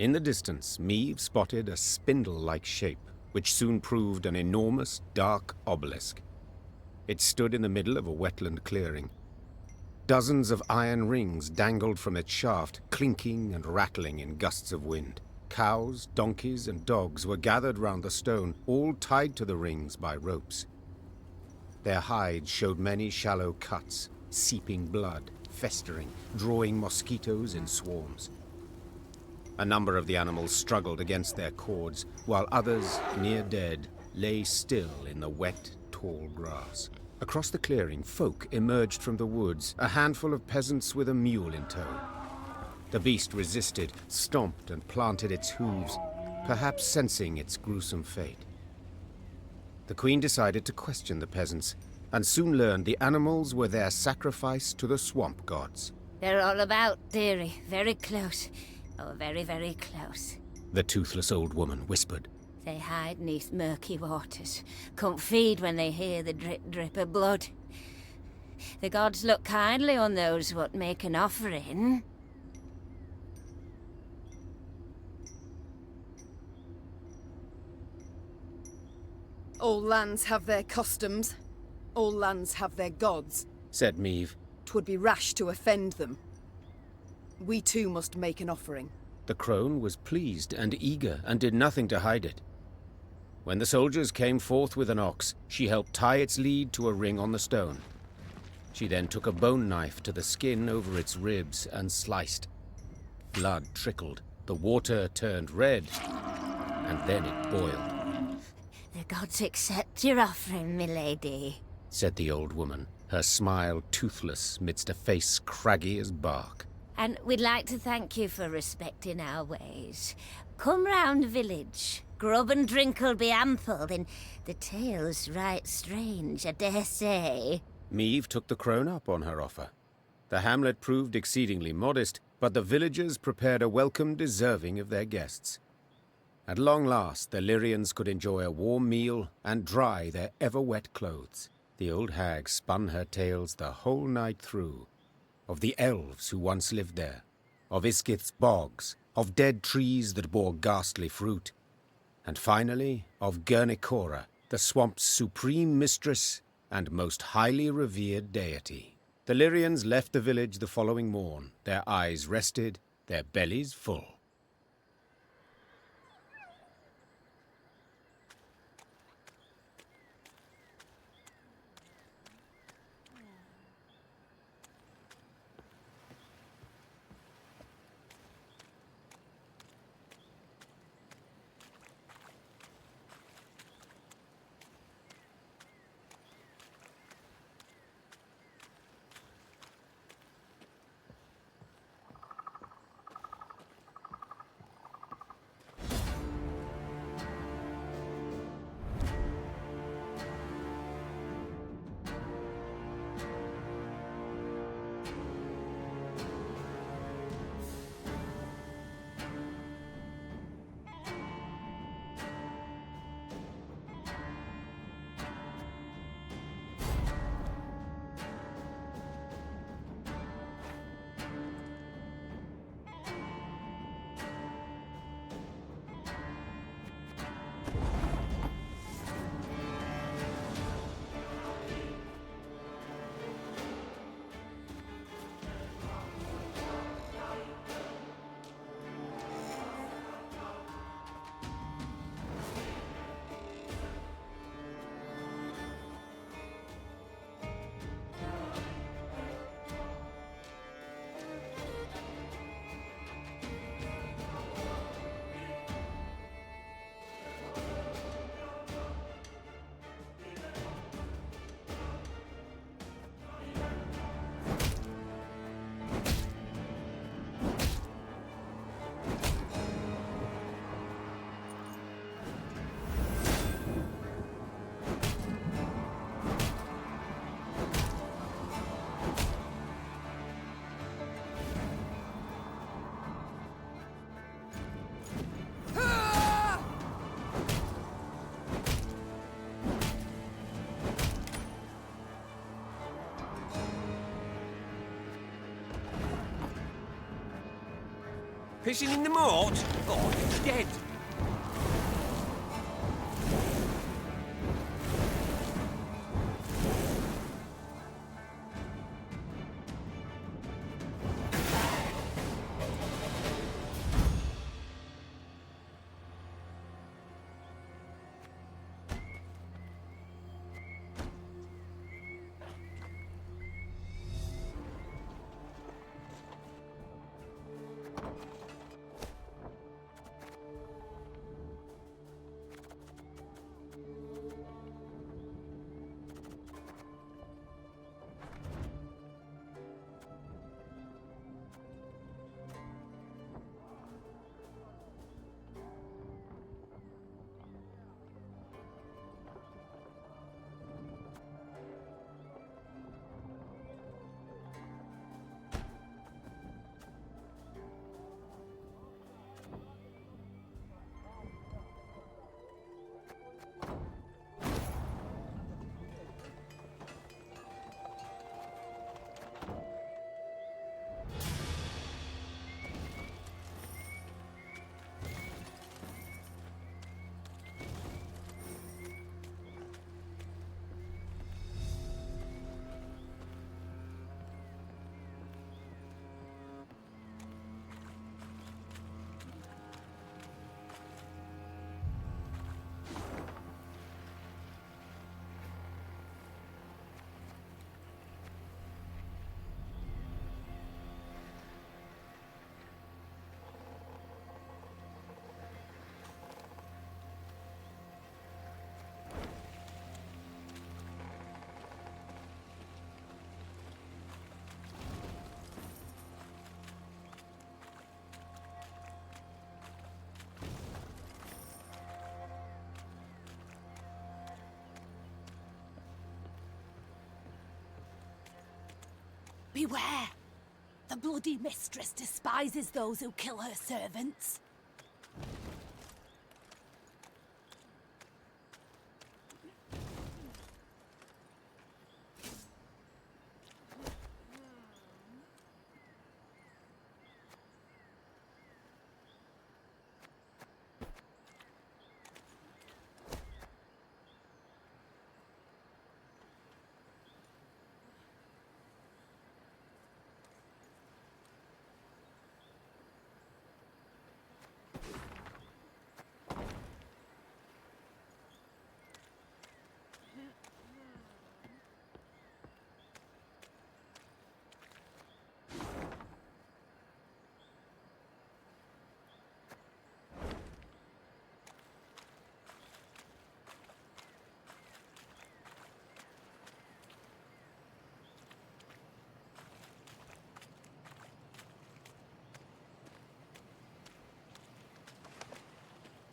In the distance, Meave spotted a spindle-like shape, which soon proved an enormous, dark obelisk. It stood in the middle of a wetland clearing. Dozens of iron rings dangled from its shaft, clinking and rattling in gusts of wind. Cows, donkeys, and dogs were gathered round the stone, all tied to the rings by ropes. Their hides showed many shallow cuts, seeping blood, festering, drawing mosquitoes in swarms. A number of the animals struggled against their cords, while others, near dead, lay still in the wet, tall grass. Across the clearing, folk emerged from the woods, a handful of peasants with a mule in tow. The beast resisted, stomped and planted its hooves, perhaps sensing its gruesome fate. The queen decided to question the peasants, and soon learned the animals were their sacrifice to the swamp gods. They're all about, dearie. Very close. Oh, very, very close. The toothless old woman whispered. They hide neath murky waters. Can't feed when they hear the drip of blood. The gods look kindly on those what make an offering. All lands have their customs. All lands have their gods, said Meave. 'Twould be rash to offend them. We too must make an offering. The crone was pleased and eager, and did nothing to hide it. When the soldiers came forth with an ox, she helped tie its lead to a ring on the stone. She then took a bone knife to the skin over its ribs and sliced. Blood trickled, the water turned red, and then it boiled. The gods accept your offering, milady, said the old woman, her smile toothless midst a face craggy as bark. And we'd like to thank you for respecting our ways. Come round the village. Grub and drink'll be ample, and the tale's right strange, I dare say. Meave took the crone up on her offer. The hamlet proved exceedingly modest, but the villagers prepared a welcome deserving of their guests. At long last, the Lyrians could enjoy a warm meal and dry their ever-wet clothes. The old hag spun her tales the whole night through, of the elves who once lived there, of Iskith's bogs, of dead trees that bore ghastly fruit, and finally of Guernicora, the swamp's supreme mistress and most highly revered deity. The Lyrians left the village the following morn, their eyes rested, their bellies full. Pissing in the moat? Oh, he's dead. Beware! The bloody mistress despises those who kill her servants.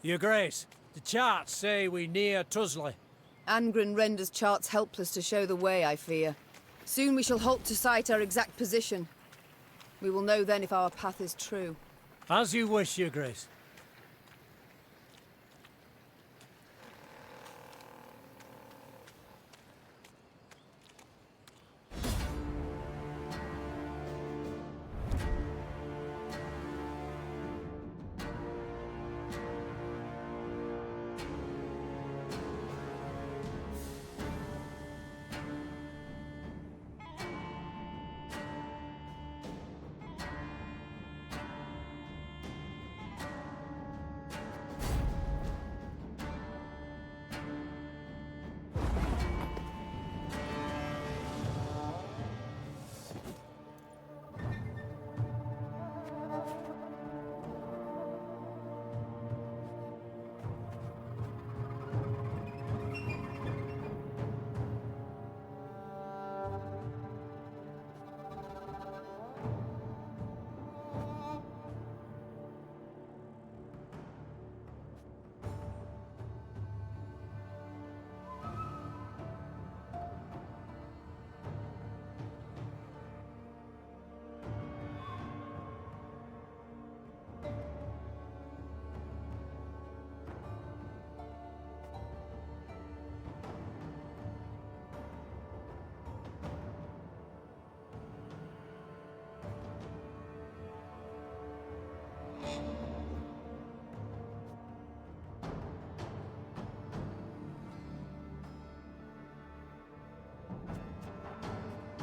Your Grace, the charts say we near Tusley. Angren renders charts helpless to show the way, I fear. Soon we shall halt to sight our exact position. We will know then if our path is true. As you wish, Your Grace.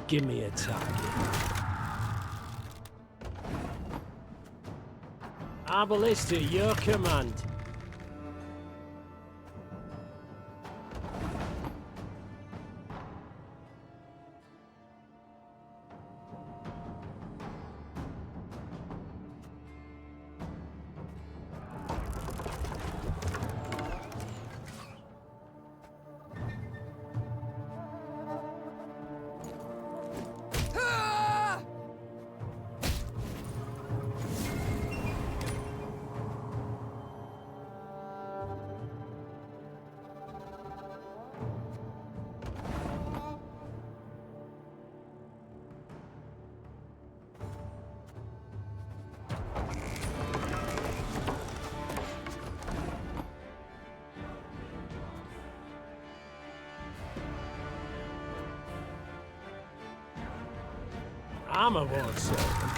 Give me a target. Our ballista, your command. Armor won't save them.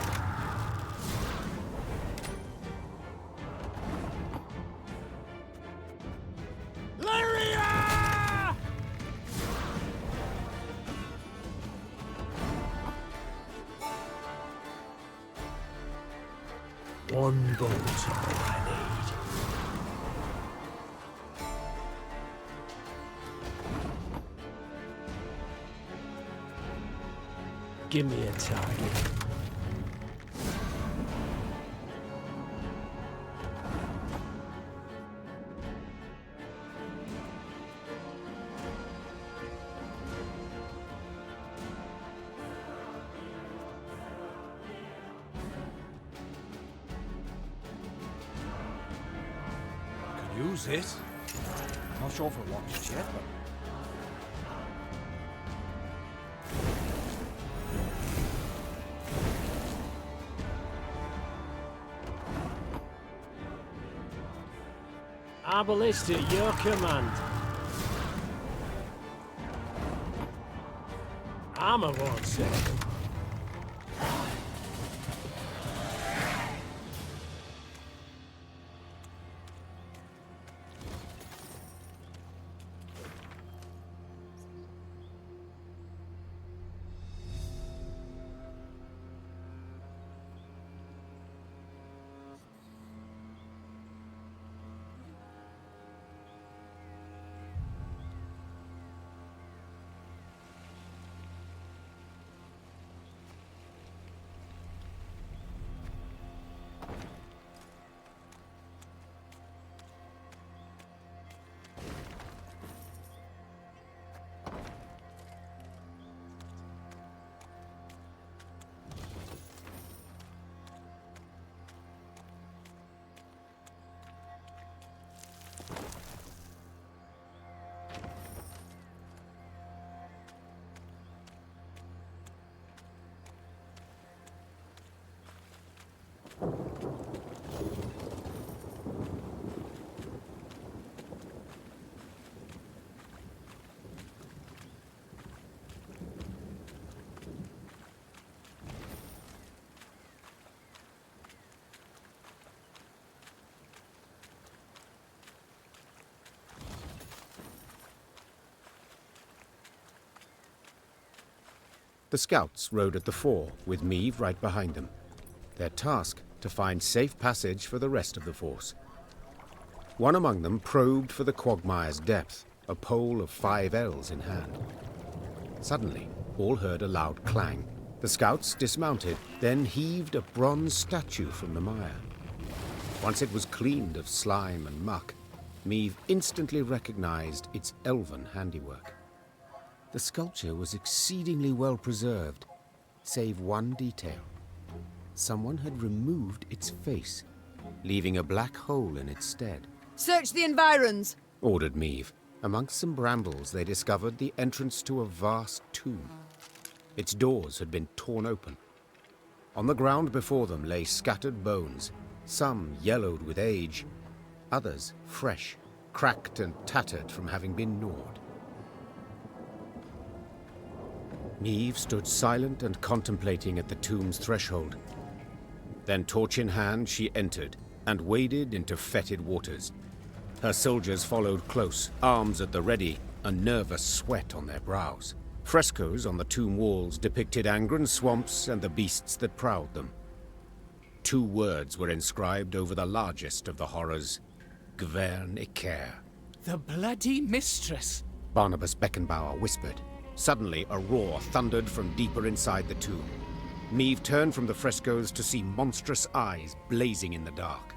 Lyria! One bolt all I need. Give me a target. Can use it. Not sure for what just yet, but... Our ballista, your command. Armor won't save them. The scouts rode at the fore, with Meave right behind them. Their task, to find safe passage for the rest of the force. One among them probed for the quagmire's depth, a pole of 5 ells in hand. Suddenly, all heard a loud clang. The scouts dismounted, then heaved a bronze statue from the mire. Once it was cleaned of slime and muck, Meave instantly recognized its elven handiwork. The sculpture was exceedingly well preserved, save one detail. Someone had removed its face, leaving a black hole in its stead. Search the environs! Ordered Meave. Amongst some brambles, they discovered the entrance to a vast tomb. Its doors had been torn open. On the ground before them lay scattered bones, some yellowed with age, others fresh, cracked and tattered from having been gnawed. Meave stood silent and contemplating at the tomb's threshold. Then, torch in hand, she entered and waded into fetid waters. Her soldiers followed close, arms at the ready, a nervous sweat on their brows. Frescoes on the tomb walls depicted Angren swamps and the beasts that prowled them. 2 words were inscribed over the largest of the horrors: Gwern Iker. The bloody mistress! Barnabas Beckenbauer whispered. Suddenly, a roar thundered from deeper inside the tomb. Neve turned from the frescoes to see monstrous eyes blazing in the dark.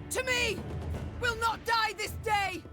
To me! We'll not die this day!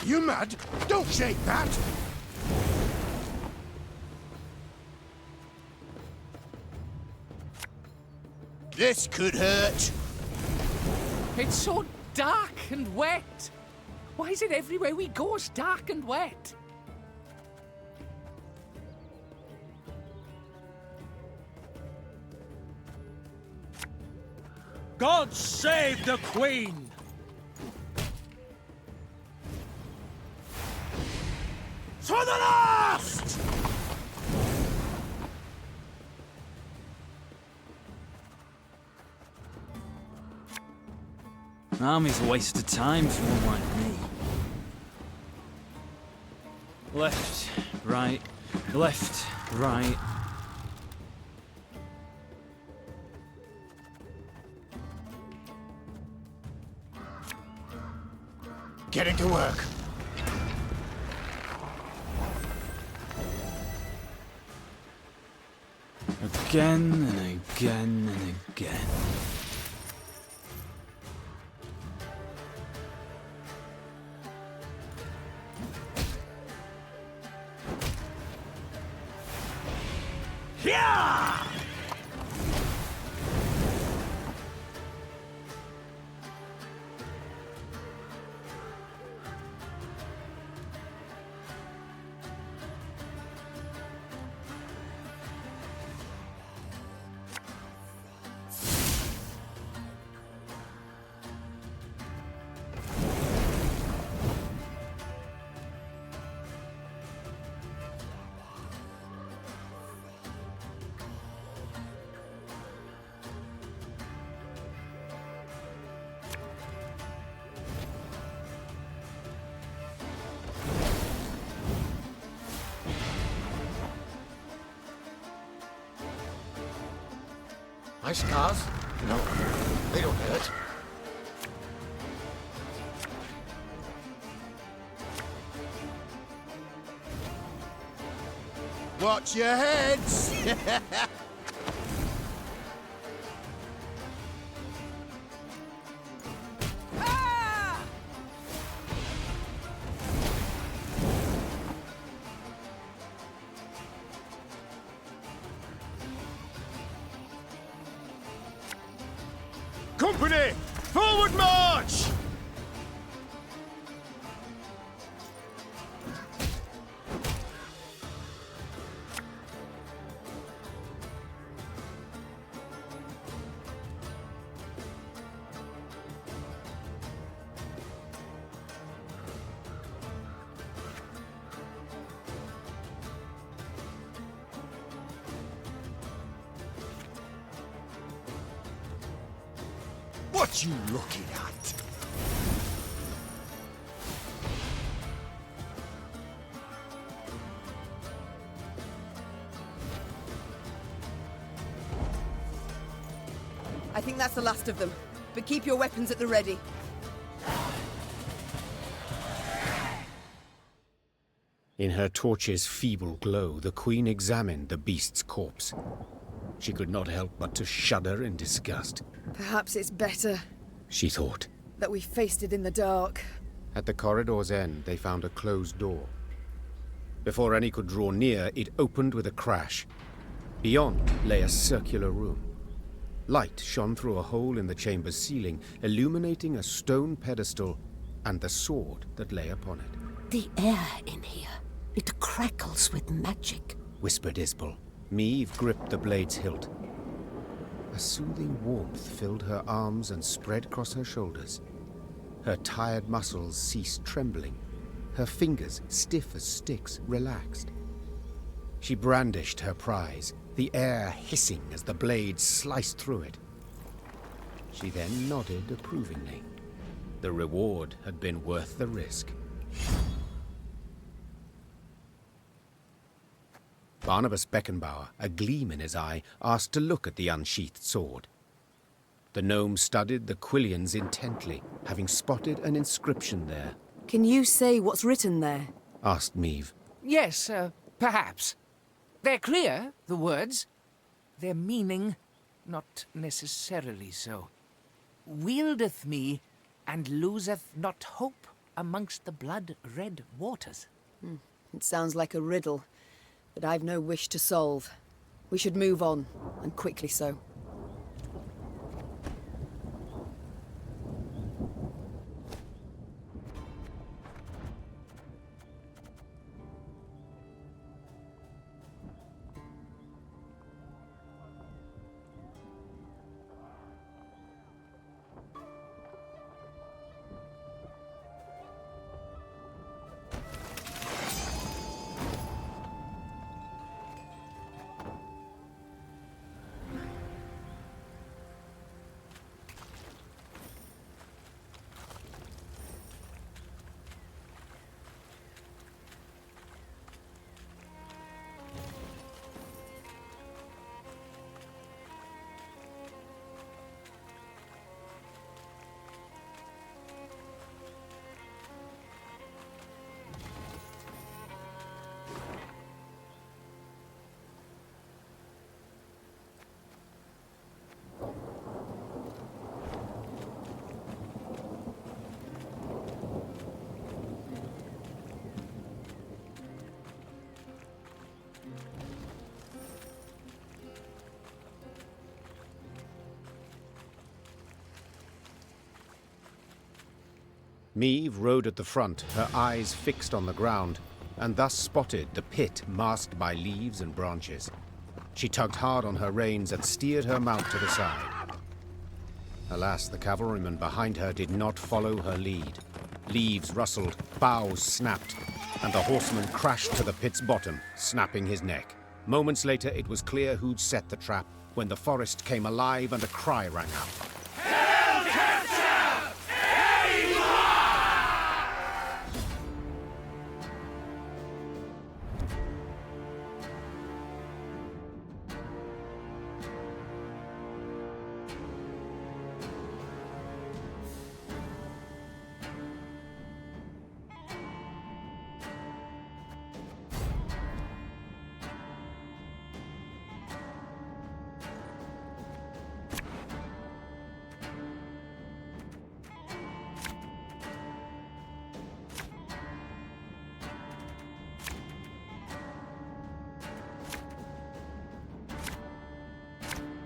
You mad? Don't shake that! This could hurt. It's so dark and wet. Why is it everywhere we go is dark and wet? God save the Queen! To the last! Army's a waste of time for one like me. Left, right, left, right. Getting to work. Again and again and again. Yeah! My scars? No, they don't hurt. Watch your heads! Company! Forward march! What you looking at? I think that's the last of them. But keep your weapons at the ready. In her torch's feeble glow, the queen examined the beast's corpse. She could not help but to shudder in disgust. Perhaps it's better She thought. that we faced it in the dark. At the corridor's end, they found a closed door. Before any could draw near, it opened with a crash. Beyond lay a circular room. Light shone through a hole in the chamber's ceiling, illuminating a stone pedestal and the sword that lay upon it. The air in here, it crackles with magic. Whispered Isbel. Meave gripped the blade's hilt. A soothing warmth filled her arms and spread across her shoulders. Her tired muscles ceased trembling. Her fingers, stiff as sticks, relaxed. She brandished her prize, the air hissing as the blade sliced through it. She then nodded approvingly. The reward had been worth the risk. Barnabas Beckenbauer, a gleam in his eye, asked to look at the unsheathed sword. The gnome studied the quillions intently, having spotted an inscription there. Can you say what's written there? Asked Meave. Yes, perhaps. They're clear, the words. Their meaning, not necessarily so. Wieldeth me, and loseth not hope amongst the blood-red waters. It sounds like a riddle, but I've no wish to solve. We should move on, and quickly so. Meave rode at the front, her eyes fixed on the ground, and thus spotted the pit masked by leaves and branches. She tugged hard on her reins and steered her mount to the side. Alas, the cavalryman behind her did not follow her lead. Leaves rustled, boughs snapped, and the horseman crashed to the pit's bottom, snapping his neck. Moments later, it was clear who'd set the trap when the forest came alive and a cry rang out.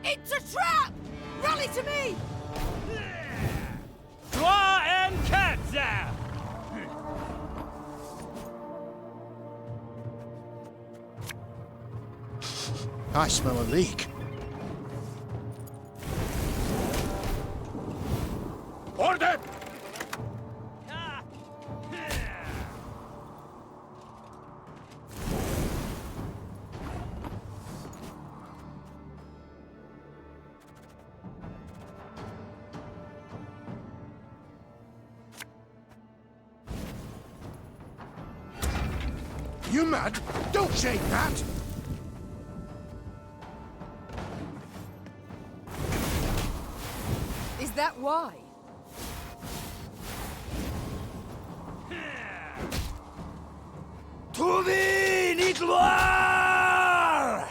It's a trap! Rally to me! Twa and Katza! I smell a leak. Order! You mad? Don't shake that! Is that why? To the gloire!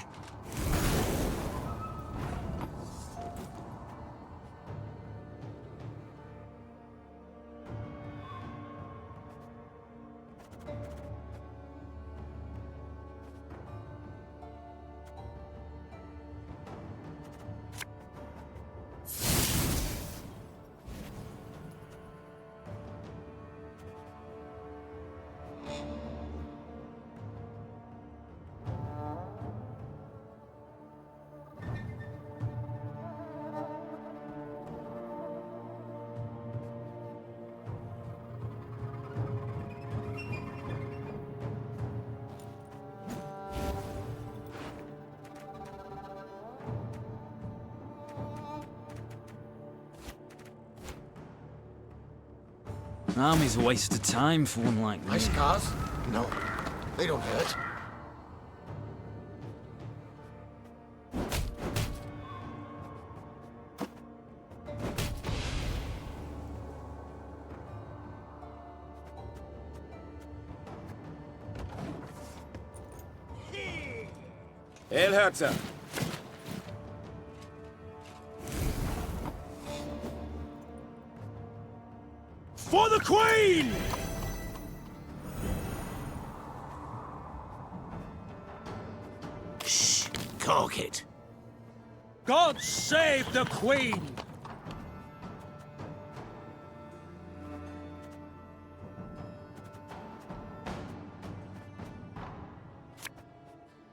Army's a waste of time for one like me. My scars? No, they don't hurt. El Herzer. For the Queen! Shh, cork it. God save the Queen!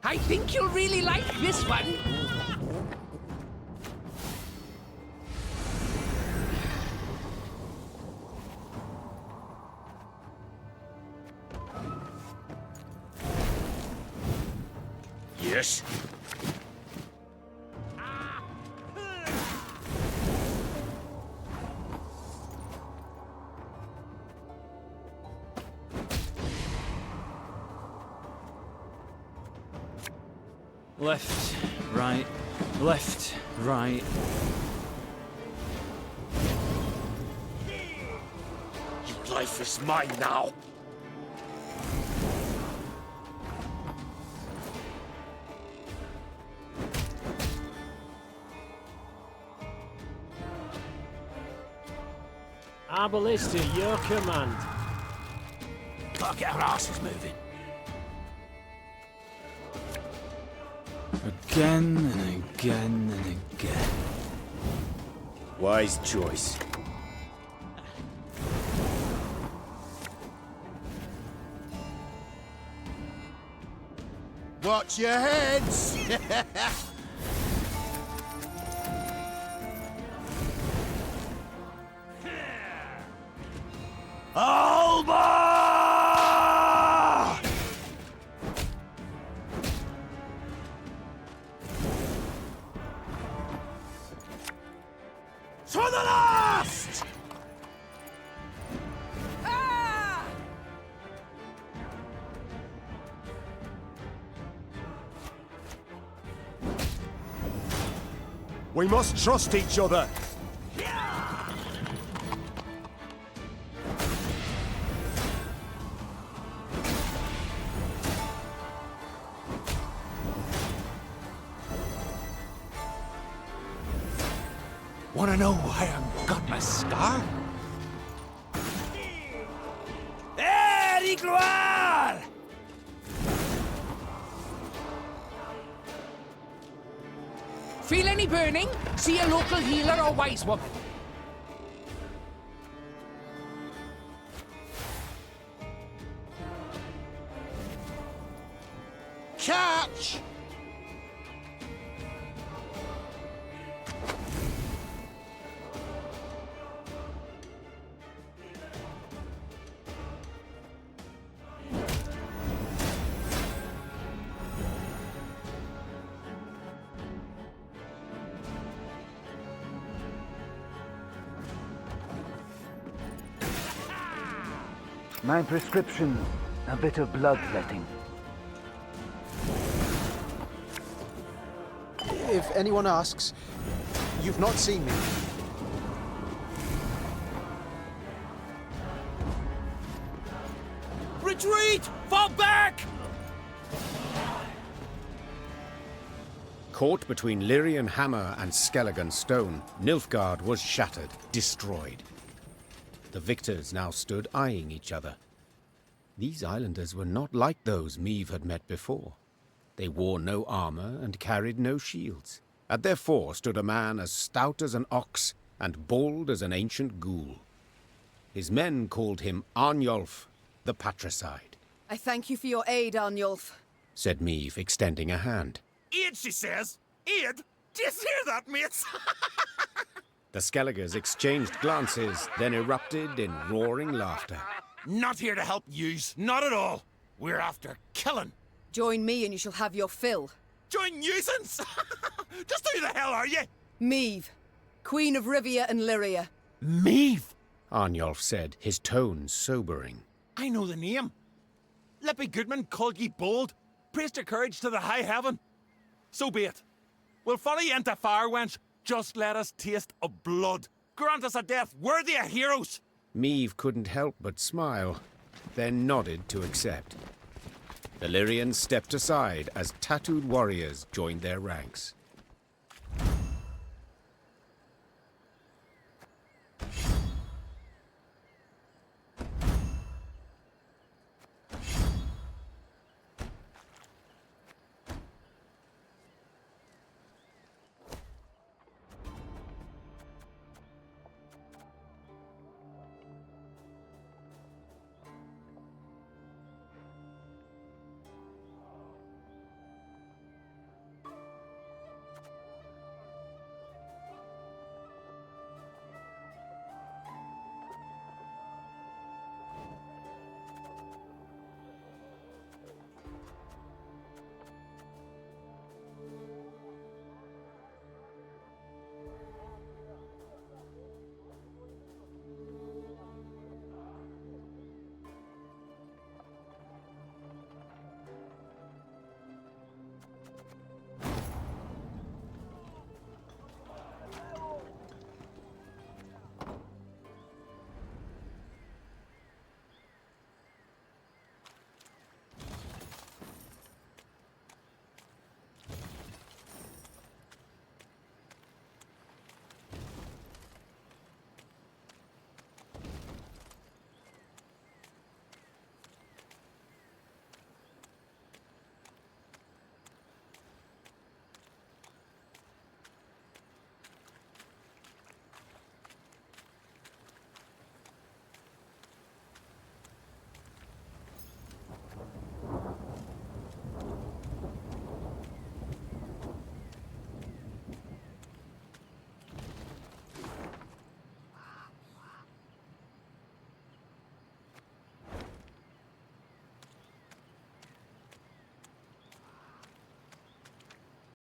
I think you'll really like this one. Yes. Left, right, left, right. Your life is mine now. Our ballista, your command. Gotta get our asses moving. Again and again and again. Wise choice. Watch your heads! Alba! To the last! We must trust each other. Wanna know why I've got my scar? There, gloire! Feel any burning? See a local healer or wise woman. Catch! My prescription, a bit of bloodletting. If anyone asks, you've not seen me. Retreat! Fall back! Caught between Lyrian hammer and Skelligan stone, Nilfgaard was shattered, destroyed. The victors now stood eyeing each other. These islanders were not like those Meve had met before. They wore no armor and carried no shields. At their fore stood a man as stout as an ox and bald as an ancient ghoul. His men called him Arnulf, the Patricide. I thank you for your aid, Arnulf, said Meve, extending a hand. Aid, she says. Aid? Do you hear that, mates? The Skelligers exchanged glances, then erupted in roaring laughter. Not here to help yous, not at all. We're after killing. Join me and you shall have your fill. Join nuisance? Just who the hell are you? Meve, Queen of Rivia and Lyria. Meve? Arnulf said, his tone sobering. I know the name. Lippy Goodman called ye bold, praised your courage to the high heaven. So be it. We'll follow ye into fire, wench. Just let us taste of blood. Grant us a death worthy of heroes. Meve couldn't help but smile, then nodded to accept. The Lyrians stepped aside as tattooed warriors joined their ranks.